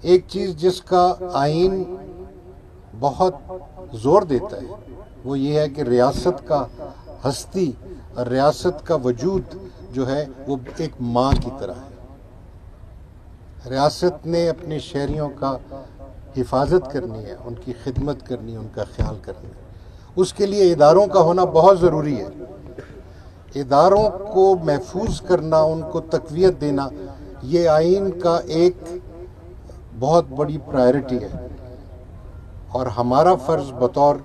ایک چیز جس کا آئین بہت زور دیتا ہے وہ یہ ہے کہ ریاست کا ہستی اور ریاست کا وجود جو ہے وہ ایک ماں کی طرح ہے۔ ریاست نے اپنے شہریوں کا حفاظت کرنی ہے، ان کی خدمت کرنی ہے، ان کا خیال کرنا ہے۔ اس کے لیے اداروں کا ہونا بہت ضروری ہے۔ اداروں کو محفوظ کرنا، ان کو تقویت دینا، یہ آئین کا ایک بہت بڑی پرائرٹی ہے، اور ہمارا فرض بطور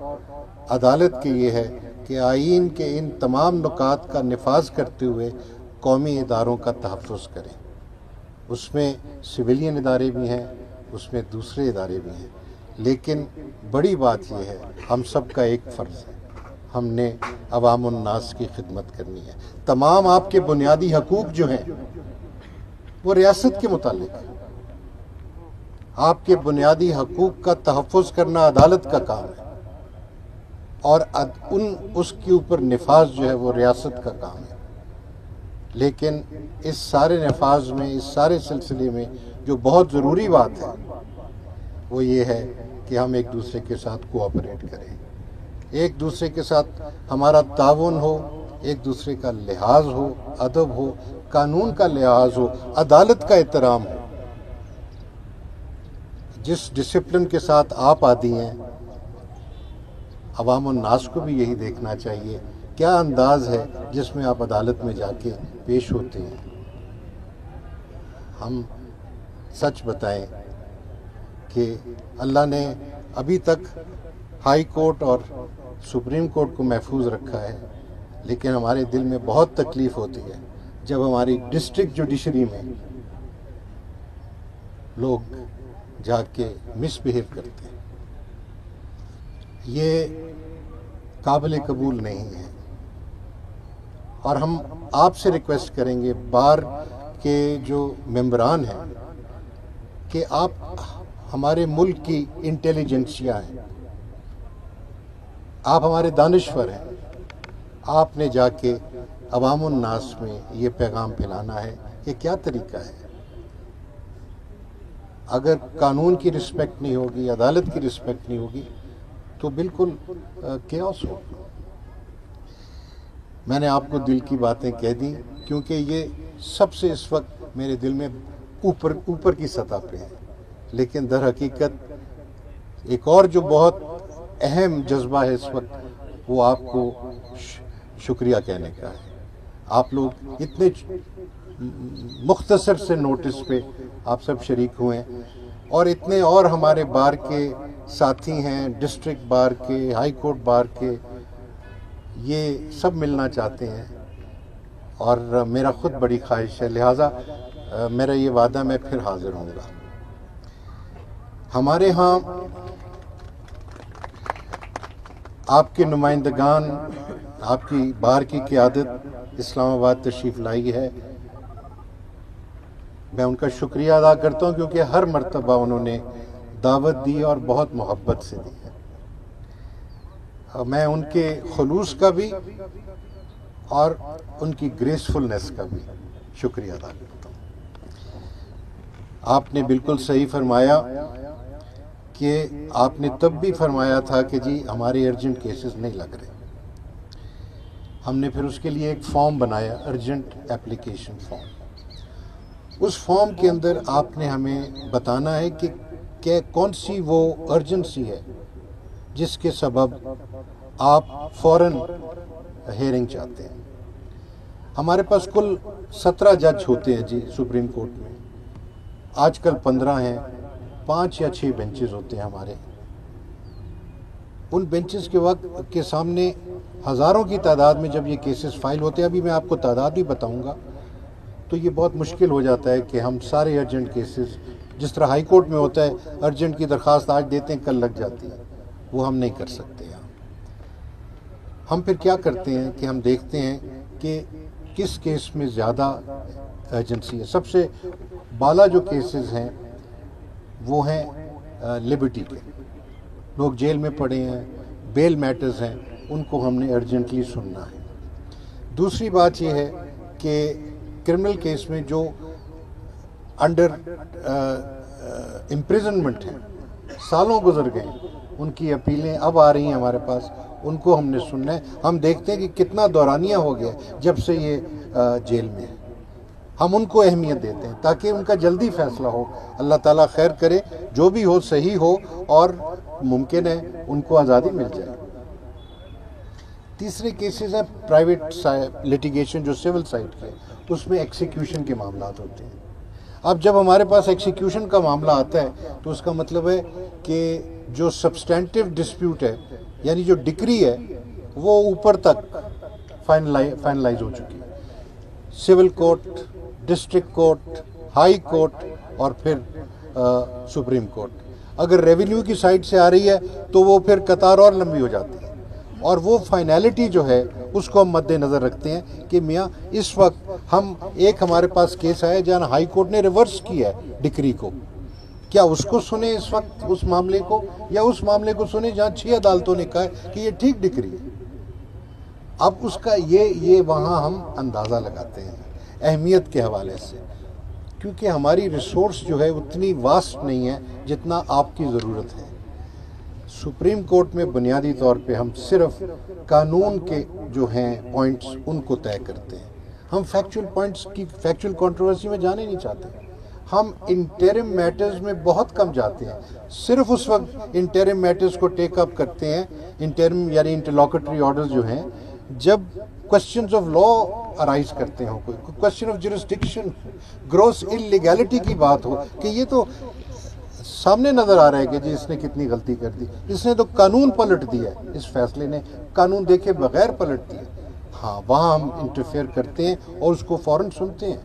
عدالت کے یہ ہے کہ آئین کے ان تمام نکات کا نفاذ کرتے ہوئے قومی اداروں کا تحفظ کریں۔ اس میں سویلین ادارے بھی ہیں، اس میں دوسرے ادارے بھی ہیں، لیکن بڑی بات یہ ہے ہم سب کا ایک فرض ہے، ہم نے عوام الناس کی خدمت کرنی ہے۔ تمام آپ کے بنیادی حقوق جو ہیں وہ ریاست کے متعلق ہیں۔ آپ کے بنیادی حقوق کا تحفظ کرنا عدالت کا کام ہے، اور اس کے اوپر نفاذ جو ہے وہ ریاست کا کام ہے۔ لیکن اس سارے نفاذ میں، اس سارے سلسلے میں جو بہت ضروری بات ہے وہ یہ ہے کہ ہم ایک دوسرے کے ساتھ کوآپریٹ کریں، ایک دوسرے کے ساتھ ہمارا تعاون ہو، ایک دوسرے کا لحاظ ہو، ادب ہو، قانون کا لحاظ ہو، عدالت کا احترام ہو۔ جس ڈسپلن کے ساتھ آپ عادی ہیں، عوام الناس کو بھی یہی دیکھنا چاہیے کیا انداز ہے جس میں آپ عدالت میں جا کے پیش ہوتے ہیں۔ ہم سچ بتائیں کہ اللہ نے ابھی تک ہائی کورٹ اور سپریم کورٹ کو محفوظ رکھا ہے، لیکن ہمارے دل میں بہت تکلیف ہوتی ہے جب ہماری ڈسٹرکٹ جوڈیشری میں لوگ جا کے مس بہیو کرتے ہیں۔ یہ قابل قبول نہیں ہے، اور ہم آپ سے ریکویسٹ کریں گے، بار کے جو ممبران ہیں، کہ آپ ہمارے ملک کی انٹیلیجنسیا ہیں، آپ ہمارے دانشور ہیں، آپ نے جا کے عوام الناس میں یہ پیغام پھیلانا ہے کہ کیا طریقہ ہے۔ اگر قانون کی رسپیکٹ نہیں ہوگی، عدالت کی رسپیکٹ نہیں ہوگی، تو بالکل کیوس ہوگا۔ میں نے آپ کو دل کی باتیں کہہ دیں، کیونکہ یہ سب سے اس وقت میرے دل میں اوپر کی سطح پہ ہے، لیکن در حقیقت ایک اور جو بہت اہم جذبہ ہے اس وقت، وہ آپ کو شکریہ کہنے کا ہے۔ آپ لوگ اتنے مختصر سے نوٹس پہ آپ سب شریک ہوئے ہیں، اور اتنے اور ہمارے بار کے ساتھی ہیں، ڈسٹرکٹ بار کے، ہائی کورٹ بار کے، یہ سب ملنا چاہتے ہیں، اور میرا خود بڑی خواہش ہے، لہٰذا میرا یہ وعدہ میں پھر حاضر ہوں گا۔ ہمارے ہاں آپ کے نمائندگان، آپ کی بار کی قیادت اسلام آباد تشریف لائی ہے، میں ان کا شکریہ ادا کرتا ہوں، کیونکہ ہر مرتبہ انہوں نے دعوت دی اور بہت محبت سے دی ہے۔ میں ان کے خلوص کا بھی اور ان کی گریسفلنس کا بھی شکریہ ادا کرتا ہوں۔ آپ نے بالکل صحیح فرمایا کہ آپ نے تب بھی فرمایا تھا کہ جی ہمارے ارجنٹ کیسز نہیں لگ رہے۔ ہم نے پھر اس کے لیے ایک فارم بنایا، ارجنٹ اپلیکیشن فارم۔ اس فارم کے اندر آپ نے ہمیں بتانا ہے کہ کون سی وہ ارجنسی ہے جس کے سبب آپ فوراً ہیئرنگ چاہتے ہیں۔ ہمارے پاس کل 17 جج ہوتے ہیں جی سپریم کورٹ میں، آج کل 15 ہیں، 5 یا 6 بینچز ہوتے ہیں ہمارے۔ ان بینچز کے وقت کے سامنے ہزاروں کی تعداد میں جب یہ کیسز فائل ہوتے ہیں، ابھی میں آپ کو تعداد بھی بتاؤں گا، تو یہ بہت مشکل ہو جاتا ہے کہ ہم سارے ارجنٹ کیسز، جس طرح ہائی کورٹ میں ہوتا ہے ارجنٹ کی درخواست آج دیتے ہیں کل لگ جاتی ہے، وہ ہم نہیں کر سکتے یہاں۔ ہم پھر کیا کرتے ہیں کہ ہم دیکھتے ہیں کہ کس کیس میں زیادہ ایجنسی ہے۔ سب سے بالا جو کیسز ہیں وہ ہیں لبرٹی کے، لوگ جیل میں پڑے ہیں، بیل میٹرز ہیں، ان کو ہم نے ارجنٹلی سننا ہے۔ دوسری بات یہ ہے کہ کرمنل کیس میں جو انڈر امپریزنمنٹ ہیں، سالوں گزر گئے، ان کی اپیلیں اب آ رہی ہیں ہمارے پاس، ان کو ہم نے سننا ہے۔ ہم دیکھتے ہیں کہ کتنا دورانیہ ہو گیا جب سے یہ جیل میں ہے، ہم ان کو اہمیت دیتے ہیں تاکہ ان کا جلدی فیصلہ ہو۔ اللہ تعالیٰ خیر کرے، جو بھی ہو صحیح ہو، اور ممکن ہے ان کو آزادی مل جائے۔ تیسرے کیسز ہیں پرائیویٹ لیٹیگیشن، جو سول سائٹ کے، اس میں ایکسیکیوشن کے معاملات ہوتے ہیں۔ اب جب ہمارے پاس ایکسیکیوشن کا معاملہ آتا ہے تو اس کا مطلب ہے کہ جو سبسٹینٹیو ڈسپیوٹ ہے، یعنی جو ڈکری ہے، وہ اوپر تک فائنلائز ہو چکی ہے، civil court, district court, high court, اور پھر سپریم کورٹ۔ اگر ریونیو کی سائڈ سے آ رہی ہے تو وہ پھر قطار اور لمبی ہو جاتی ہے، اور وہ فائنلٹی جو ہے اس کو ہم مد نظر رکھتے ہیں کہ میاں اس وقت ہمارے پاس کیس آیا جہاں ہائی کورٹ نے ریورس کیا ہے ڈکری کو، کیا اس کو سنیں اس وقت اس معاملے کو، یا اس معاملے کو سنیں جہاں 6 عدالتوں نے کہا ہے کہ یہ ٹھیک ڈکری ہے؟ اب اس کا یہ وہاں ہم اندازہ لگاتے ہیں اہمیت کے حوالے سے، کیونکہ ہماری ریسورس جو ہے اتنی واسٹ نہیں ہے جتنا آپ کی ضرورت ہے۔ سپریم کورٹ میں بنیادی طور پہ ہم صرف قانون کے جو ہیں پوائنٹس ان کو طے کرتے ہیں، ہم فیکچول پوائنٹس کی فیکچول کنٹروورسی میں جانے نہیں چاہتے۔ ہم انٹرم میٹرز میں بہت کم جاتے ہیں، صرف اس وقت انٹرم میٹرز کو ٹیک اپ کرتے ہیں، انٹرم یعنی انٹرلوکٹری آرڈرز جو ہیں، جب کوسچنز آف لا ارائز کرتے ہوں، کوئی question of jurisdiction, gross illegality کی بات ہو کہ یہ تو سامنے نظر آ رہا ہے کہ جی اس نے کتنی غلطی کر دی، اس نے تو قانون پلٹ دیا ہے، اس فیصلے نے قانون دیکھے بغیر پلٹ دیا، ہاں وہاں ہم انٹرفیئر کرتے ہیں اور اس کو فوراً سنتے ہیں۔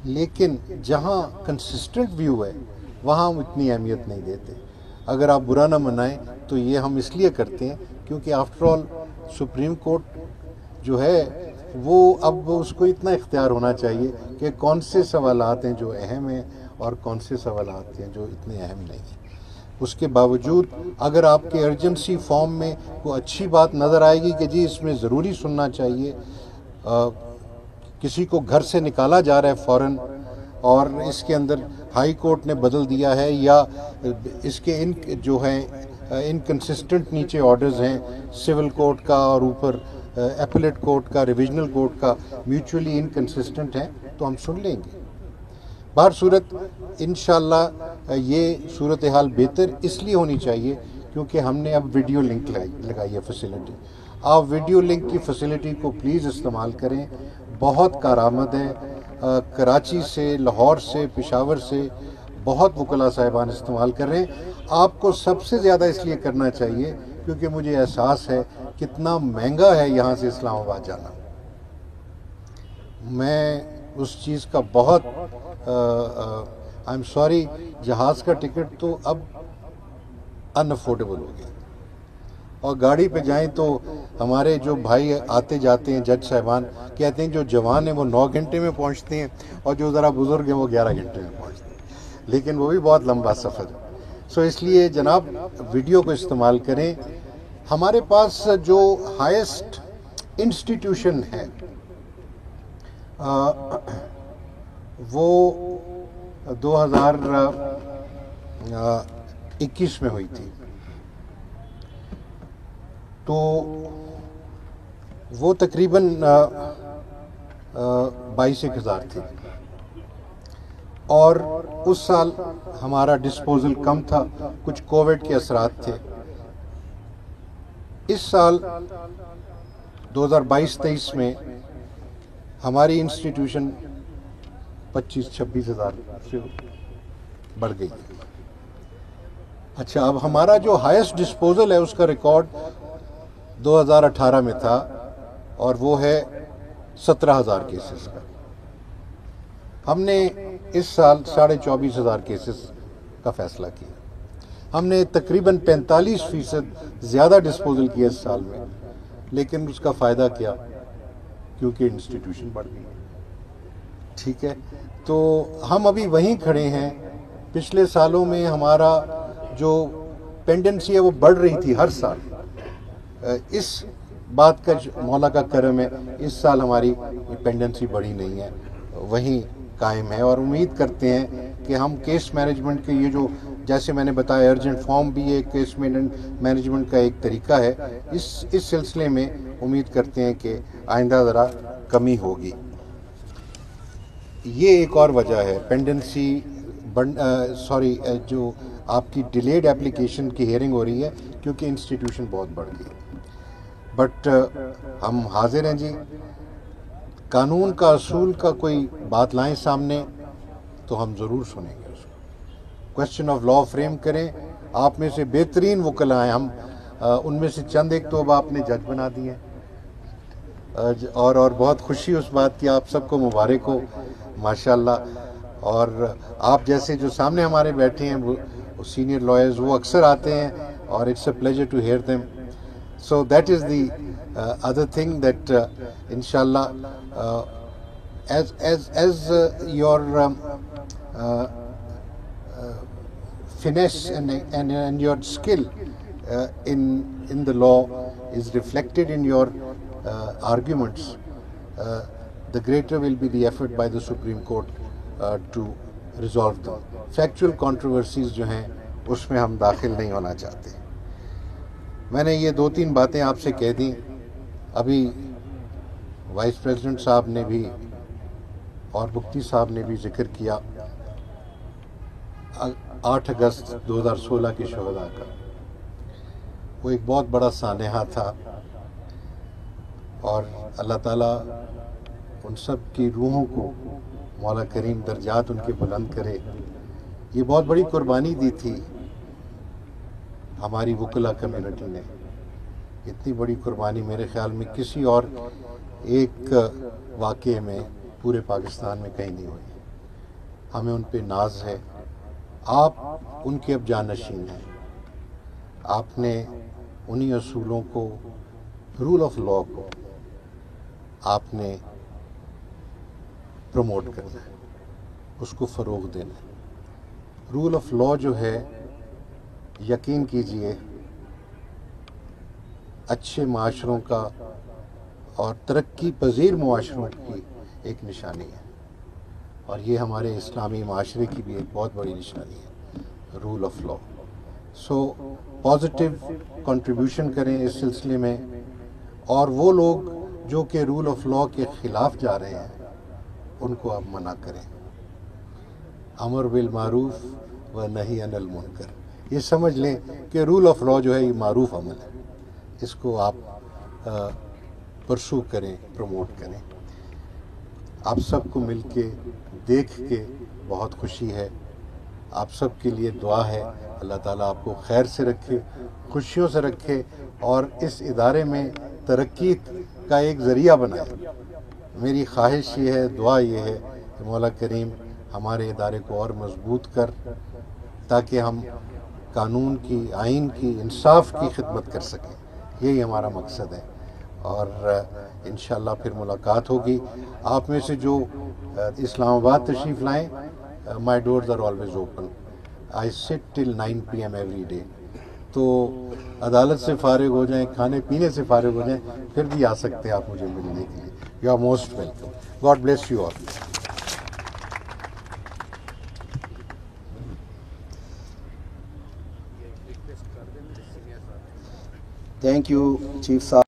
لیکن جہاں کنسسٹنٹ ویو ہے وہاں ہم اتنی اہمیت نہیں دیتے۔ اگر آپ برا نہ منائیں تو یہ ہم اس لیے کرتے ہیں کیونکہ آفٹر آل سپریم کورٹ جو ہے وہ اب اس کو اتنا اختیار ہونا چاہیے کہ کون سے سوالات ہیں جو اہم ہیں اور کون سے سوالات ہیں جو اتنے اہم نہیں ہیں۔ اس کے باوجود اگر آپ کے ارجنسی فارم میں کوئی اچھی بات نظر آئے گی کہ جی اس میں ضروری سننا چاہیے، کسی کو گھر سے نکالا جا رہا ہے فوراً اور اس کے اندر ہائی کورٹ نے بدل دیا ہے، یا اس کے جو ہیں انکنسسٹنٹ نیچے آرڈرز ہیں سول کورٹ کا اور اوپر ایپلیٹ کورٹ کا، ریویژنل کورٹ کا، میوچولی انکنسسٹنٹ ہیں، تو ہم سن لیں گے۔ بہر صورت انشاءاللہ یہ صورتحال بہتر اس لیے ہونی چاہیے کیونکہ ہم نے اب ویڈیو لنک لگائی ہے فیسلٹی۔ آپ ویڈیو لنک کی فیسلٹی کو پلیز استعمال کریں، بہت کارآمد ہے۔ کراچی سے، لاہور سے، پشاور سے بہت وکلاء صاحبان استعمال کر رہے ہیں۔ آپ کو سب سے زیادہ اس لیے کرنا چاہیے کیونکہ مجھے احساس ہے کتنا مہنگا ہے یہاں سے اسلام آباد جانا۔ میں اس چیز کا بہت آئی ایم سوری، جہاز کا ٹکٹ تو اب ان افورڈیبل ہو گیا، اور گاڑی پہ جائیں تو ہمارے جو بھائی آتے جاتے ہیں جج صاحبان کہتے ہیں جو جوان ہیں وہ 9 گھنٹے میں پہنچتے ہیں اور جو ذرا بزرگ ہیں وہ 11 گھنٹے میں پہنچتے ہیں، لیکن وہ بھی بہت لمبا سفر ہے۔ سو اس لیے جناب ویڈیو کو استعمال کریں۔ ہمارے پاس جو ہائیسٹ انسٹیٹیوشن ہے وہ 2021 میں ہوئی تھی، تو وہ تقریباً 22,000 تھی، اور اس سال ہمارا ڈسپوزل کم تھا، کچھ کووڈ کے اثرات تھے۔ اس سال 2022-23 میں ہماری انسٹیٹیوشن 25-26 ہزار سے بڑھ گئی۔ اچھا، اب ہمارا جو ہائیسٹ ڈسپوزل ہے اس کا ریکارڈ 2018 میں تھا، اور وہ ہے 17,000 کیسز کا۔ ہم نے اس سال 24,500 کیسز کا فیصلہ کیا۔ ہم نے تقریباً 45% زیادہ ڈسپوزل کیا اس سال میں، لیکن اس کا فائدہ کیا؟ کیونکہ انسٹیٹیوشن بڑھ گئی۔ ٹھیک ہے، تو ہم ابھی وہیں کھڑے ہیں۔ پچھلے سالوں میں ہمارا جو پینڈنسی ہے وہ بڑھ رہی تھی ہر سال۔ اس بات کا مولا کا کرم ہے، اس سال ہماری پینڈنسی بڑھی نہیں ہے، وہیں قائم ہے، اور امید کرتے ہیں کہ ہم کیس مینجمنٹ کے یہ جو جیسے میں نے بتایا ارجنٹ فارم بھی ایک کیس مینجمنٹ کا ایک طریقہ ہے، اس سلسلے میں امید کرتے ہیں کہ آئندہ ذرا کمی ہوگی۔ یہ ایک اور وجہ ہے پینڈنسی جو آپ کی ڈیلیڈ اپلیکیشن کی ہیئرنگ ہو رہی ہے، کیونکہ انسٹیٹیوشن بہت بڑھ گئی۔ بٹ ہم حاضر ہیں جی، قانون کا اصول کا کوئی بات لائیں سامنے تو ہم ضرور سنیں گے اس کو، کویسچن آف لا فریم کریں۔ آپ میں سے بہترین وکلاء ہیں، ہم ان میں سے چند ایک تو اب آپ نے جج بنا دیے ہیں، اور بہت خوشی اس بات کی، آپ سب کو مبارک ہو ماشاءاللہ۔ اور آپ جیسے جو سامنے ہمارے بیٹھے ہیں وہ سینئر لائرز، وہ اکثر آتے ہیں اور it's a pleasure to hear them. So that is the other thing that inshallah as your finesse and your skill in the law is reflected in your arguments, the greater will be the effort by the Supreme Court to resolve them. Factual controversies جو ہیں اس میں ہم داخل نہیں ہونا چاہتے۔ میں نے یہ 2-3 باتیں آپ سے کہہ دیں۔ ابھی وائس پریزیڈنٹ صاحب نے بھی اور مفتی صاحب نے بھی ذکر کیا 8 اگست 2016 کے شہداء کا، وہ ایک بہت بڑا سانحہ تھا، اور اللہ تعالیٰ ان سب کی روحوں کو مولا کریم درجات ان کے بلند کرے۔ یہ بہت بڑی قربانی دی تھی ہماری وکلا کمیونٹی نے، اتنی بڑی قربانی میرے خیال میں کسی اور ایک واقعے میں پورے پاکستان میں کہیں نہیں ہوئی۔ ہمیں ان پہ ناز ہے، آپ ان کے اب جانشین ہیں، آپ نے انہی اصولوں کو، رول آف لا کو آپ نے پروموٹ کرنا ہے، اس کو فروغ دینا ہے۔ رول آف لا جو ہے، یقین کیجئے اچھے معاشروں کا اور ترقی پذیر معاشروں کی ایک نشانی ہے، اور یہ ہمارے اسلامی معاشرے کی بھی ایک بہت بڑی نشانی ہے، rule of law. So positive contribution کریں اس سلسلے میں، اور وہ لوگ جو کہ رول آف لا کے خلاف جا رہے ہیں ان کو آپ منع کریں۔ امر بالمعروف و نہی عن المنکر، یہ سمجھ لیں کہ رول آف لا جو ہے یہ معروف عمل ہے، اس کو آپ پرسو کریں، پروموٹ کریں۔ آپ سب کو مل کے دیکھ کے بہت خوشی ہے، آپ سب کے لیے دعا ہے، اللہ تعالیٰ آپ کو خیر سے رکھے، خوشیوں سے رکھے، اور اس ادارے میں ترقی کا ایک ذریعہ بنائے۔ میری خواہش یہ ہے، دعا یہ ہے کہ مولا کریم ہمارے ادارے کو اور مضبوط کر، تاکہ ہم قانون کی، آئین کی، انصاف کی خدمت کر سکیں۔ یہی ہمارا مقصد ہے، اور انشاءاللہ پھر ملاقات ہوگی۔ آپ میں سے جو اسلام آباد تشریف لائیں، مائی ڈورز آر آلویز اوپن، آئی سٹ ٹل 9 PM ایوری ڈے۔ تو عدالت سے فارغ ہو جائیں، کھانے پینے سے فارغ ہو جائیں، پھر بھی آ سکتے ہیں آپ مجھے ملنے کے لیے۔ You are most welcome. God bless you all. Thank you chief صاحب۔